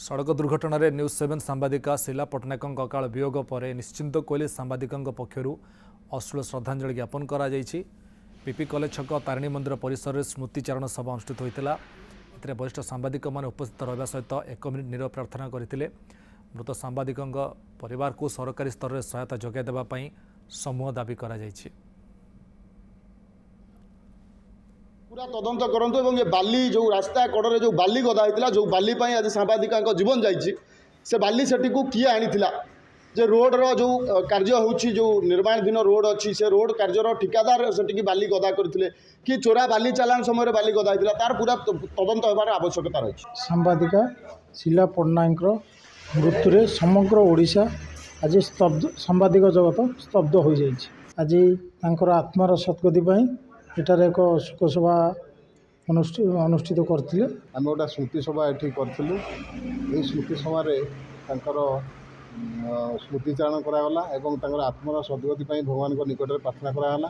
सड़क दुर्घटन न्यूज 7 सांबादिका शीला पट्टनायक अकाल वियोग पर निश्चिंत कोहली सांबादिक पक्षर अश्लील श्रद्धांजलि ज्ञापन कर पीपी कॉलेज छक तारिणी मंदिर परिसर में स्मृतिचारण सभा अनुष्ठित होता। वरिष्ठ सांबादिक मान उपस्थित रहा सहित 1 मिनिट नीरव प्रार्थना करते। मृत सांबादिक परिवार को सरकारी स्तर में सहायता जोगाई देवाई समूह दाबी कर पूरा तदंत करूँ ये बाली जो रास्ता कड़े जो बाली गदा होता जो बाली आज सांबादिका जीवन जाइए से बाली सेठी को किए आनी जे रोड रो कार्य हो निर्माण दिन रोड अच्छी से रोड कार्यर ठिकादार सेठी बाली गदा करते कि चोरा बाली चालान समय बाली गदा होता तार पूरा तदंत होबार आवश्यकता रही। सांबादिका शीला पट्टनायक मृत्यु समग्र ओडिशा आज स्तब्ध सांबादिक जगत स्तब्ध हो जाए। आज आत्मार सद्गति एटार एक शोकसभा अनुष्ठित करते। आम गोटे स्मृति सभा ये करूँ। ये स्मृति सभार स्मृतिचारण कराला और आत्मार सद्गति भगवान निकट में प्रार्थना कराला।